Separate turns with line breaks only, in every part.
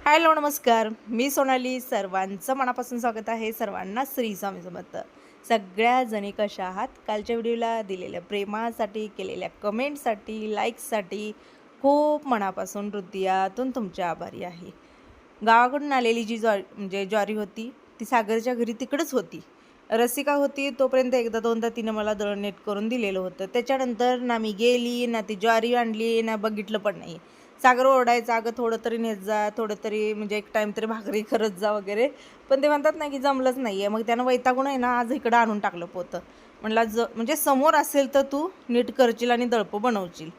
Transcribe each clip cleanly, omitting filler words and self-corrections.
Hello नमस्कार, मी सोनाली. सर्वांचं मनापासून स्वागत आहे. सर्वांना श्री स्वामी समर्थ. सगळ्या जणी कशा आहात? कालच्या व्हिडिओला दिलेल्या प्रेमासाठी, केलेल्या कमेंटसाठी, लाईक्ससाठी खूप मनापासून हृदयातून तुमच्या आभारी आहे. गावाकडून आलेली जी ज्वारी होती ती सागरच्या घरी तिकडंच होती. रसिका होती तोपर्यंत एकदा दोनदा तिनं मला दळण नीट करून दिलेलं होतं. त्याच्यानंतर ना मी गेली, ना ती ज्वारी आणली, ना बघितलं पण नाही. सागर ओरडायचा, अगं थोडं तरी नेत जा, थोडं तरी म्हणजे एक टाईम तरी भाकरी करत जा वगैरे. पण ते म्हणतात ना की जमलंच नाही आहे. मग त्यानं वैतागून आहे ना आज इकडं आणून टाकलं पोतं. म्हणला म्हणजे समोर असेल तर तू नीट करशील आणि दळपं बनवशील.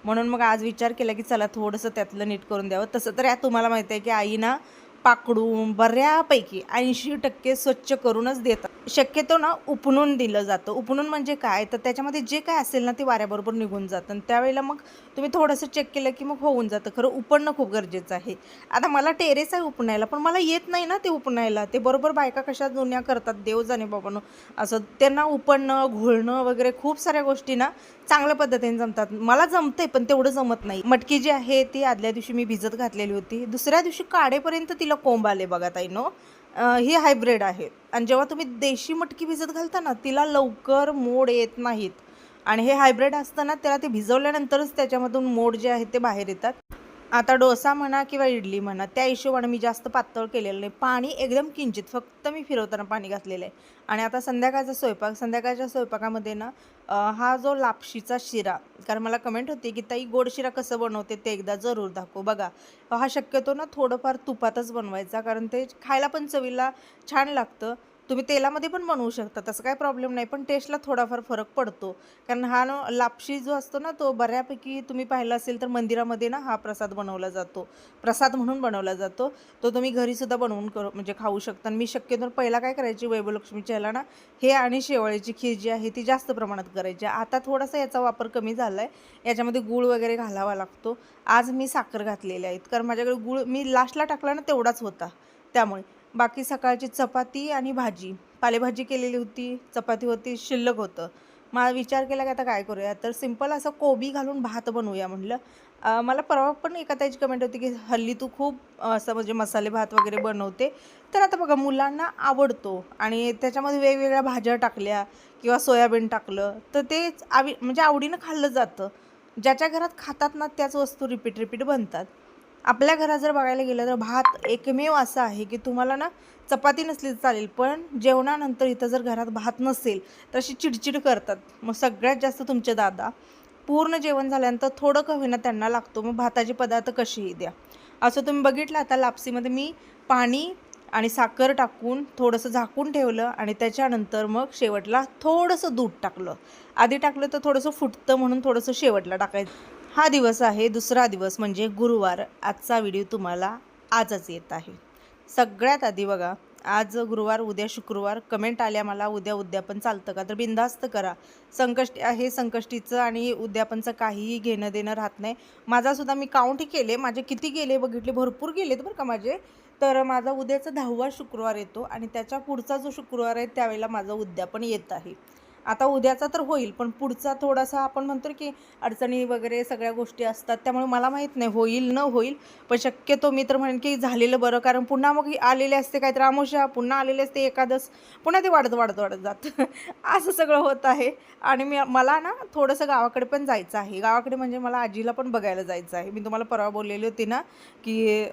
म्हणून मग आज विचार केला की चला थोडंसं त्यातलं नीट करून द्यावं. तसं तर यात तुम्हाला माहिती आहे की आई ना पाकडून बऱ्यापैकी 80% स्वच्छ करूनच देतात. शक्यतो ना उपणून दिलं जातं. उपणून म्हणजे काय, तर त्याच्यामध्ये जे काय असेल ना ते वाऱ्याबरोबर निघून जातं आणि त्यावेळेला मग तुम्ही थोडंसं चेक केलं की मग होऊन जातं. खरं उपणणं खूप गरजेचं आहे. आता मला टेरेस आहे उपणायला, पण मला येत नाही ना ते उपणायला. ते बरोबर बायका कशा जुन्या करतात, देव जाणे बाबांनो. असं त्यांना उपणणं, घोळणं वगैरे खूप साऱ्या गोष्टी ना चांगल्या पद्धतीने जमतात. मला जमते पण तेवढं जमत नाही. मटकी जी आहे ती आदल्या दिवशी मी भिजत घातलेली होती. दुसऱ्या दिवशी काढेपर्यंत तिला कोंब आले बघा ताईनो. ही हायब्रिड आहे आणि जेव्हा तुम्ही देशी मटकी भिजत घालता ना तिला लवकर मोड येत नाहीत. आणि हे हायब्रिड असताना त्याला ते भिजवल्यानंतरच त्याच्यामधून मोड जे आहेत ते बाहेर येतात. आता डोसा म्हणा किंवा इडली म्हणा त्या हिशोबाने मी जास्त पातळ केलेलं नाही. पाणी एकदम किंचित फक्त मी फिरवताना पाणी घातलेलं आहे. आणि आता संध्याकाळच्या स्वयंपाकामध्ये ना हा जो लापशीचा शिरा, कारण मला कमेंट होती की ताई गोड शिरा कसं बनवते ते एकदा जरूर दाखव. बघा हा शक्यतो ना थोडंफार तुपातच बनवायचा, कारण ते खायला पण चवीला छान लागतं. तुम्ही तेलामध्ये पण बनवू शकता, तसं काही प्रॉब्लेम नाही, पण टेस्टला थोडाफार फरक पडतो. कारण हा ना लापशी जो असतो ना तो बऱ्यापैकी तुम्ही पाहिला असेल तर मंदिरामध्ये ना हा प्रसाद बनवला जातो, प्रसाद म्हणून बनवला जातो. तो तुम्ही घरीसुद्धा बनवून म्हणजे खाऊ शकता. मी शक्यतो पहिला काय करायची, वैभवलक्ष्मीच्या ह्याला ना हे आणि शेवाळीची खीर जी आहे ती जास्त प्रमाणात करायची. आता थोडासा याचा वापर कमी झाला आहे. याच्यामध्ये गूळ वगैरे घालावा लागतो. आज मी साखर घातलेल्या आहेत, कारण माझ्याकडे गूळ मी लास्टला टाकला ना तेवढाच होता. त्यामुळे बाकी सकाळची चपाती आणि भाजी, पालेभाजी केलेली होती, चपाती होती, शिल्लक होतं. मला विचार केला की आता काय करूया, तर सिंपल असं कोबी घालून भात बनवूया म्हटलं. मला परवा पण एका त्याची कमेंट होती की हल्ली तू खूप असं म्हणजे मसाले भात वगैरे बनवते. तर आता बघा मुलांना आवडतो आणि त्याच्यामध्ये वेगवेगळ्या भाज्या टाकल्या किंवा सोयाबीन टाकलं तर ते म्हणजे आवडीनं खाल्लं जातं. ज्याच्या घरात खातात ना त्याच वस्तू रिपीट बनतात. आपल्या घरात जर बघायला गेलं तर भात एकमेव असं आहे की तुम्हाला ना चपाती नसली तर चालेल, पण जेवणानंतर इथं जर घरात भात नसेल तर अशी चिडचिड करतात. मग सगळ्यात जास्त तुमचे दादा पूर्ण जेवण झाल्यानंतर थोडं का होईना त्यांना लागतो, मग भाताचे पदार्थ कसेही द्या. असं तुम्ही बघितलं. आता लापसीमध्ये मी पाणी आणि साखर टाकून थोडंसं झाकून ठेवलं आणि त्याच्यानंतर मग शेवटला थोडंसं दूध टाकलं. आधी टाकलं तर थोडंसं फुटतं म्हणून थोडंसं शेवटला टाकायचं. हा दिवस आहे दुसरा दिवस म्हणजे गुरुवार. आजचा व्हिडिओ तुम्हाला आजच येत आहे. सगळ्यात आधी बघा, आज गुरुवार उद्या शुक्रवार. कमेंट आल्या मला उद्या उद्यापन चालतं का, तर बिनधास्त करा. संकष्टी आहे, संकष्टीचं आणि उद्यापनचं काहीही घेणं देणं राहत नाही. माझासुद्धा मी काउंटही केले, माझे किती गेले बघितले, भरपूर गेलेत बरं का माझे. तर माझा उद्याचा 10वा शुक्रवार येतो आणि त्याच्या पुढचा जो शुक्रवार आहे त्यावेळेला माझं उद्यापन येत आहे. आता उद्याचा तर होईल, पण पुढचा थोडासा आपण म्हणतो की अडचणी वगैरे सगळ्या गोष्टी असतात, त्यामुळे मला माहीत नाही होईल न होईल. पण शक्यतो मी तर म्हणेन की झालेलं बरं, कारण पुन्हा मग आलेले असते काहीतरी अमावस्या, पुन्हा आलेले असते एकादश, पुन्हा ते वाढत जातं असं सगळं होत आहे. आणि मला ना थोडंसं गावाकडे पण जायचं आहे. गावाकडे म्हणजे मला आजीला पण बघायला जायचं आहे. मी तुम्हाला परवा बोललेली होती ना की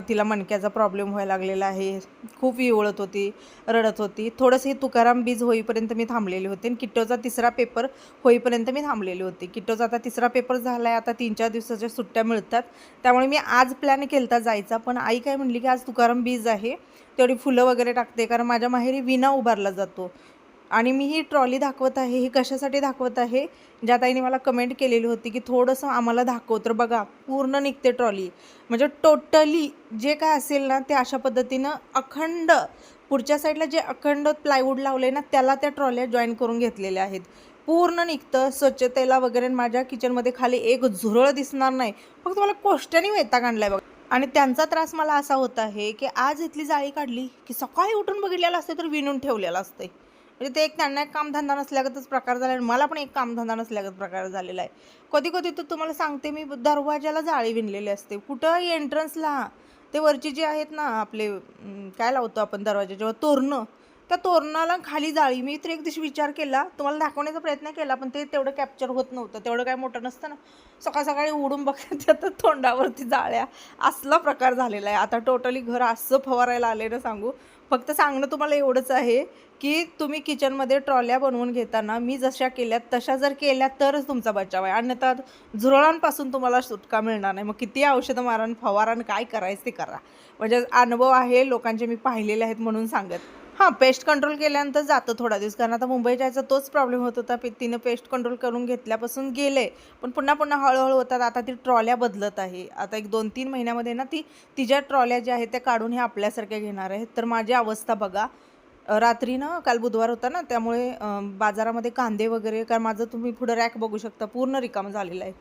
तिला मणक्याचा प्रॉब्लेम व्हायला लागलेला आहे. खूप विवळत होती, रडत होती. थोडंसं हे तुकाराम बीज होईपर्यंत मी थांबलेले होते आणि किट्टोचा 3रा पेपर होईपर्यंत मी थांबलेले होते. किट्टोचा आता 3रा पेपर झाला आहे, आता 3-4 दिवसाच्या सुट्ट्या मिळतात. त्यामुळे मी आज प्लॅन केला जायचा, पण आई काय म्हणली की आज तुकाराम बीज आहे, तेवढी फुलं वगैरे टाकते, कारण माझ्या माहेरी विना उभारला जातो. आणि मी ही ट्रॉली दाखवत आहे, ही कशासाठी दाखवत आहे, ज्या ताईने मला कमेंट केलेली होती की थोडंसं आम्हाला दाखव. तर बघा पूर्ण निघते ट्रॉली, म्हणजे टोटली जे काय असेल ना ते अशा पद्धतीनं अखंड पुढच्या साईडला जे अखंड प्लायवूड लावले ना त्याला त्या ट्रॉल्या जॉईन करून घेतलेल्या आहेत. पूर्ण निघतं स्वच्छतेला वगैरे. माझ्या किचनमध्ये खाली एक झुरळ दिसणार नाही. फक्त मला कोष्ट्याने वैताग आणलाय बघा. आणि त्यांचा त्रास मला असा होत आहे की आज इथली जाळी काढली की सकाळी उठून बघितलेलं असते तर विणून ठेवलेलं असते. म्हणजे ते एक त्यांना एक कामधंदा नसल्यागतच प्रकार झाला आणि मला पण एक कामधंदा नसल्यागत प्रकार झालेला आहे. कधी कधी तर तुम्हाला सांगते मी दरवाजाला जाळी विणलेली असते, कुठं एंट्रन्सला. ते वरची जे आहेत ना आपले काय लावतो आपण दरवाजाच्या तोरणं, त्या तोरणाला खाली जाळी. मी तर एक दिवशी विचार केला, तुम्हाला दाखवण्याचा प्रयत्न केला, पण ते तेवढं कॅप्चर होत नव्हतं, तेवढं काय मोठं नसतं ना. सकाळ सकाळी उडून बघते तर तोंडावरती जाळ्या, असला प्रकार झालेला आहे. आता टोटली घर असं फवारायला आले ना सांगू. फक्त सांगणं तुम्हाला एवढंच आहे की तुम्ही किचनमध्ये ट्रॉल्या बनवून घेताना मी जशा केल्यात तशा जर केल्या तरच तुमचा बचाव आहे, अन्यथा झुरळांपासून तुम्हाला सुटका मिळणार नाही. मग किती औषधं मारा फावारा काय करायचं ते करा. म्हणजे अनुभव आहे, लोकांचे मी पाहिलेले आहेत म्हणून सांगत. हां, पेस्ट कंट्रोल केल्यानंतर जातं थोडा दिवस, कारण आता मुंबई जायचा तोच प्रॉब्लेम होत होता. तिनं पेस्ट कंट्रोल करून घेतल्यापासून गेले, पण पुन्हा पुन्हा हळूहळू होतात. आता ती ट्रॉल्या बदलत आहे. आता एक 2-3 महिन्यामध्ये ना ती तिच्या ट्रॉल्या ज्या आहेत त्या काढून हे आपल्यासारख्या घेणार आहेत. तर माझी अवस्था बघा. रात्री ना, काल बुधवार होता ना, त्यामुळे बाजारामध्ये कांदे वगैरे, कारण माझं तुम्ही पुढं रॅक बघू शकता पूर्ण रिकामं झालेलं आहे.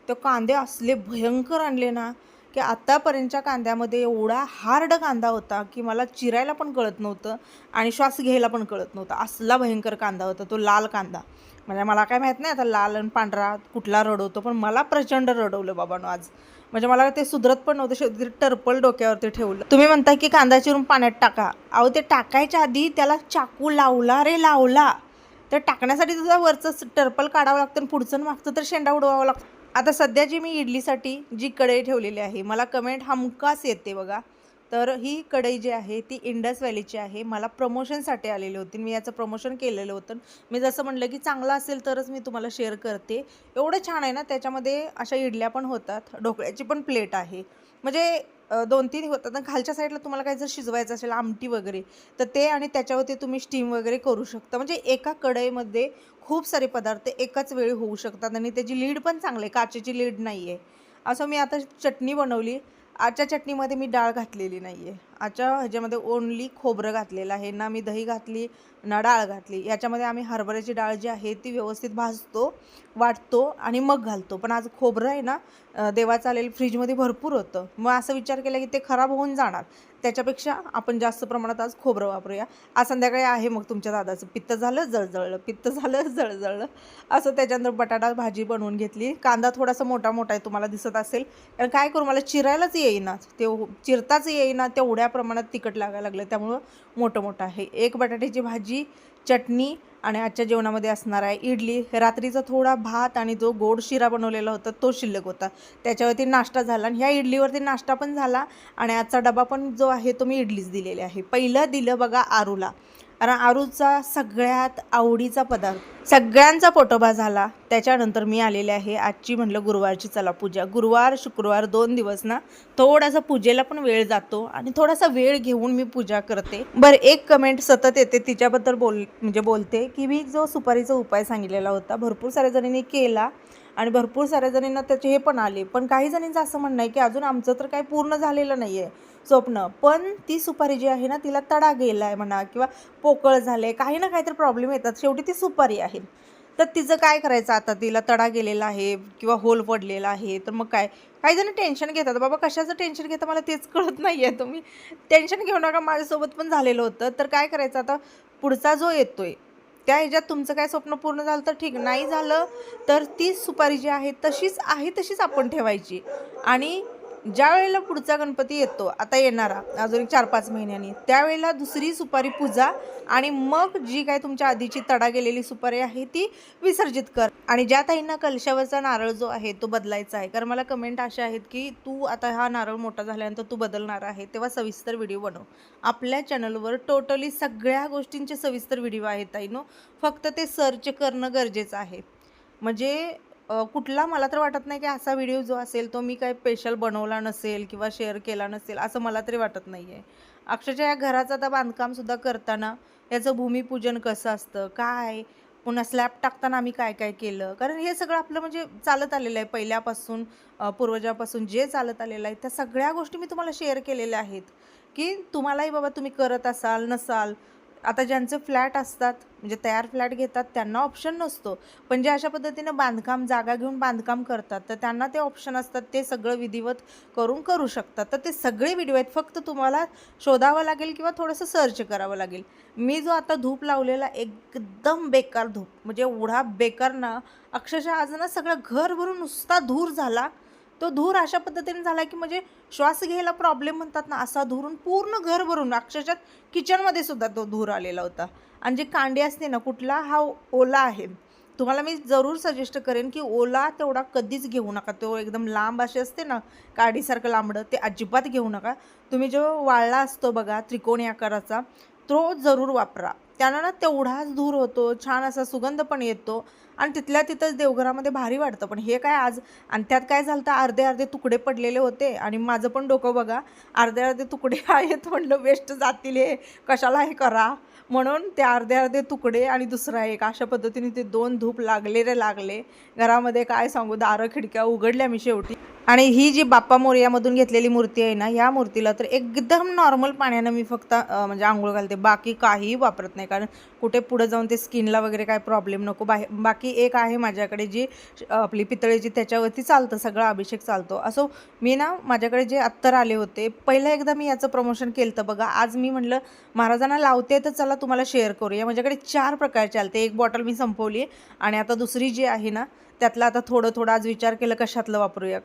ते कांदे असले भयंकर आणले ना की आत्तापर्यंतच्या कांद्यामध्ये एवढा हार्ड कांदा होता की मला चिरायला पण कळत नव्हतं आणि श्वास घ्यायला पण कळत नव्हता. असला भयंकर कांदा होता तो लाल कांदा. म्हणजे मला काय माहीत नाही आता लाल आणि पांढरा कुठला रडवतो, पण मला प्रचंड रडवलं बाबांनो आज. म्हणजे मला ते सुधरत पण नव्हतं. शेवटी टर्पल डोक्यावरती ठेवलं. तुम्ही म्हणता की कांदा चिरून पाण्यात टाका. अहो, ते टाकायच्या आधी त्याला चाकू लावला रे लावला. तर टाकण्यासाठी तुझा वरचं टर्पल काढावं लागतं आणि पुढचं मागचं तर शेंडा उडवावं लागतं. आता सध्या जी मी इडलीसाठी जी कढई ठेवलेली आहे, मला कमेंट हमखास येते बघा. तर ही कढई जी आहे ती इंडस व्हॅलीची आहे. मला प्रमोशनसाठी आलेली होती, मी याचं प्रमोशन केलेलं होतं. मी जसं म्हटलं की चांगलं असेल तरच मी तुम्हाला शेअर करते. एवढं छान आहे ना, त्याच्यामध्ये अशा इडल्या पण होतात, ढोकळ्याची पण प्लेट आहे. म्हणजे 2-3 होतात ना. खालच्या साईडला तुम्हाला काही जर शिजवायचं असेल आमटी वगैरे, तर ते आणि त्याच्यावरती तुम्ही स्टीम वगैरे करू शकता. म्हणजे एका कढईमध्ये खूप सारे पदार्थ एकाच वेळी होऊ शकतात आणि त्याची लीड पण चांगली आहे, काचेची लीड नाही आहे. असं मी आता चटणी बनवली. आजच्या चटणीमध्ये मी डाळ घातलेली नाही आहे. आजच्या ह्याच्यामध्ये ओन्ली खोबरं घातलेलं आहे. ना मी दही घातली ना डाळ घातली. याच्यामध्ये आम्ही हरभऱ्याची डाळ जी आहे ती व्यवस्थित भाजतो, वाटतो आणि मग घालतो. पण आज खोबरं आहे ना, देवाचं आलेलं फ्रीजमध्ये भरपूर होतं. मग असं विचार केला की ते खराब होऊन जाणार, त्याच्यापेक्षा आपण जास्त प्रमाणात आज खोबरं वापरूया. आज संध्याकाळी आहे मग तुमच्या दादाचं पित्त झालं जळजळलं, पित्त झालं जळजळलं असं. त्याच्यानंतर बटाटा भाजी बनवून घेतली. कांदा थोडासा मोठा मोठा आहे, तुम्हाला दिसत असेल. कारण काय करू, मला चिरायलाच येईना, ते चिरताच येईना, तेवढ्या प्रमाणात तिखट लागायला लागलं, त्यामुळं मोठं मोठं आहे. एक बटाट्याची भाजी, चटणी आणि आजच्या जेवणामध्ये असणार आहे इडली. रात्रीचा थोडा भात आणि जो गोड शिरा बनवलेला होता तो शिल्लक होता, त्याच्यावरती नाश्ता झाला. आणि ह्या इडलीवरती नाश्ता पण झाला आणि आजचा डबा पण जो आहे तो मी इडलीच दिलेली आहे. पहिलं दिलं बघा आरूला, कारण आरूचा सगळ्यात आवडीचा पदार्थ. सगळ्यांचा पोटोबा झाला. त्याच्यानंतर मी आलेले आहे आजची म्हटलं गुरुवारची चला पूजा. गुरुवार शुक्रवार 2 दिवस ना थोडासा पूजेला पण वेळ जातो आणि थोडासा वेळ घेऊन मी पूजा करते. बरं, एक कमेंट सतत येते, तिच्याबद्दल बोलते की मी जो सुपारीचा उपाय सांगितलेला होता भरपूर साऱ्या जणींनी केला आणि भरपूर साऱ्या जणींना त्याचे हे पण आले. पण काही जणींचं असं म्हणणं आहे की अजून आमचं तर काही पूर्ण झालेलं नाही आहे स्वप्न, पण ती सुपारी जी आहे ना तिला तडा गेला आहे म्हणा किंवा पोकळ झाले, काही ना काहीतरी प्रॉब्लेम येतात. शेवटी ती सुपारी आहे. तर तिचं काय करायचं आता, तिला तडा गेलेला आहे किंवा होल पडलेला आहे, तर मग काय. काही जण टेन्शन घेतात. बाबा कशाचं टेन्शन घेतं मला तेच कळत नाही आहे. तुम्ही टेन्शन घेऊ नका, माझ्यासोबत पण झालेलं होतं. तर काय करायचं आता, पुढचा जो येतोय त्या ह्याच्यात तुमचं काय स्वप्न पूर्ण झालं तर ठीक, नाही झालं तर ती सुपारी जी आहे तशीच आपण ठेवायची. आणि ज्या वेळेला पुढचा गणपती येतो, आता येणारा अजून 4-5 महिन्यांनी, त्यावेळेला दुसरी सुपारी पूजा आणि मग जी काय तुमच्या आधीची तडा गेलेली सुपारी आहे ती विसर्जित कर. आणि ज्या ताईंना कलशावरचा नारळ जो आहे तो बदलायचा आहे, कारण मला कमेंट अशा आहेत की तू आता हा नारळ मोठा झाल्यानंतर तू बदलणार आहे, तेव्हा सविस्तर व्हिडिओ बनव. आपल्या चॅनलवर टोटली सगळ्या गोष्टींचे सविस्तर व्हिडिओ आहेत ताईंनो, फक्त ते सर्च करणं गरजेचं आहे. म्हणजे कुठला मला तर वाटत नाही की असा व्हिडिओ जो असेल तो मी काही स्पेशल बनवला नसेल किंवा शेअर केला नसेल, असं मला तरी वाटत नाही आहे. अक्षरशः या घराचं आता बांधकामसुद्धा करताना याचं भूमिपूजन कसं असतं काय, पुन्हा स्लॅब टाकताना आम्ही काय काय केलं, कारण हे सगळं आपलं म्हणजे चालत आलेलं आहे पहिल्यापासून, पूर्वजापासून जे चालत आलेलं आहे त्या सगळ्या गोष्टी मी तुम्हाला शेअर केलेल्या आहेत. की तुम्हालाही बाबा तुम्ही करत असाल नसाल. आता ज्यांचे फ्लॅट असतात म्हणजे तयार फ्लॅट घेतात त्यांना ऑप्शन नसतो, पण जे अशा पद्धतीनं बांधकाम जागा घेऊन बांधकाम करतात तर त्यांना ते ऑप्शन असतात, ते सगळं विधिवत करू शकतात. तर ते सगळे व्हिडिओ आहेत, फक्त तुम्हाला शोधावं लागेल किंवा थोडंसं सर्च करावं लागेल. मी जो आता धूप लावलेला एकदम बेकार धूप, म्हणजे एवढा बेकार ना, अक्षरशः आज ना सगळं घर भरून नुसता धूर झाला. तो धूर अशा पद्धतीने झाला की म्हणजे श्वास घ्यायला प्रॉब्लेम म्हणतात ना, असा धुरून पूर्ण घर भरून अक्षरशः किचनमध्ये सुद्धा तो धूर आलेला होता. आणि जी कांडी असते ना, कुठला हा ओला आहे, तुम्हाला मी जरूर सजेस्ट करेन की ओला तेवढा कधीच घेऊ नका. तो एकदम लांब असे असते ना, काडीसारखं लांबडं, ते अजिबात घेऊ नका. तुम्ही जो वाळला असतो बघा त्रिकोणी आकाराचा, तो जरूर वापरा. त्यानं ना तेवढाच धूर होतो, छान असा सुगंध पण येतो आणि तिथल्या तिथंच देवघरामध्ये भारी वाटतं. पण हे काय आज, आणि त्यात काय झालं तर अर्धे अर्धे तुकडे पडलेले होते आणि माझं पण डोकं बघा, अर्धे अर्धे तुकडे आहेत. म्हणलं वेस्ट जातील हे, कशाला हे करा, म्हणून ते अर्धे अर्धे तुकडे आणि दुसरा एक अशा पद्धतीने ते 2 धूप लागले घरामध्ये. काय सांगू, दारं खिडक्या उघडल्या मी शेवटी. आणि ही जी बाप्पा मोरयामधून घेतलेली मूर्ती आहे ना, ह्या मूर्तीला तर एकदम नॉर्मल पाण्यानं मी फक्त म्हणजे आंघोळ घालते, बाकी काहीही वापरत नाही. कारण कुठे पुढे जाऊन ते स्किनला वगैरे काय प्रॉब्लेम नको. बाकी एक आहे माझ्याकडे जी आपली पितळेची, त्याच्यावरती चालतं, सगळा अभिषेक चालतो. असो, मी ना माझ्याकडे जे अत्तर आले होते, पहिलं एकदा मी याचं प्रमोशन केलं होतं बघा. आज मी म्हटलं महाराजांना लावते तर चला तुम्हाला शेअर करूया. माझ्याकडे 4 प्रकारचे आले. एक बॉटल मी संपवली आणि आता दुसरी जी आहे ना, त्यातलं आता थोडं आज विचार केलं कशातलं वापरूया.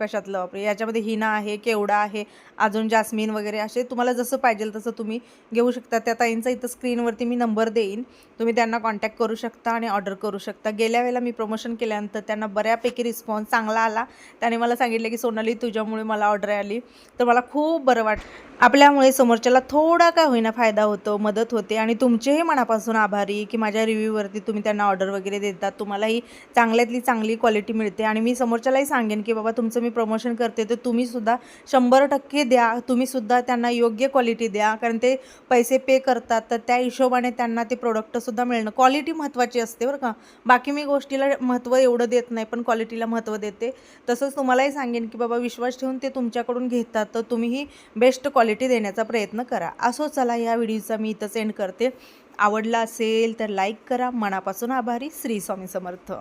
याच्यामध्ये हिना आहे, केवडा आहे, अजून जास्मिन वगैरे, असे तुम्हाला जसं पाहिजे तसं तुम्ही घेऊ शकता. त्या ताईंचा इथं स्क्रीनवरती मी नंबर देईन, तुम्ही त्यांना कॉन्टॅक्ट करू शकता आणि ऑर्डर करू शकता. गेल्या वेळेला मी प्रमोशन केल्यानंतर त्यांना बऱ्यापैकी रिस्पॉन्स चांगला आला. त्याने मला सांगितलं की सोनाली, तुझ्यामुळे मला ऑर्डर आली, तर मला खूप बरं वाटलं. आपल्यामुळे समोरच्याला थोडा काय होईना फायदा होतो, मदत होते. आणि तुमचेही मनापासून आभारी की माझ्या रिव्ह्यूवरती तुम्ही त्यांना ऑर्डर वगैरे देतात, तुम्हालाही चांगल्यातली चांगली क्वालिटी मिळते. आणि मी समोरच्यालाही सांगेन की बाबा तुमचं मी प्रमोशन करते तर तुम्हीसुद्धा 100% द्या, तुम्हीसुद्धा त्यांना योग्य क्वालिटी द्या. कारण ते पैसे पे करतात, तर त्या हिशोबाने त्यांना ते प्रोडक्टसुद्धा मिळणं, क्वालिटी महत्त्वाची असते बरं का. बाकी मी गोष्टीला महत्त्व एवढं देत नाही, पण क्वालिटीला महत्त्व देते. तसंच तुम्हालाही सांगेन की बाबा विश्वास ठेवून ते तुमच्याकडून घेतात, तर तुम्हीही बेस्ट क्वालिटी देण्याचा प्रयत्न करा. असो, चला या व्हिडिओचा मी इथंच एंड करते. आवडला असेल तर लाईक करा. मनापासून आभारी. श्री स्वामी समर्थ.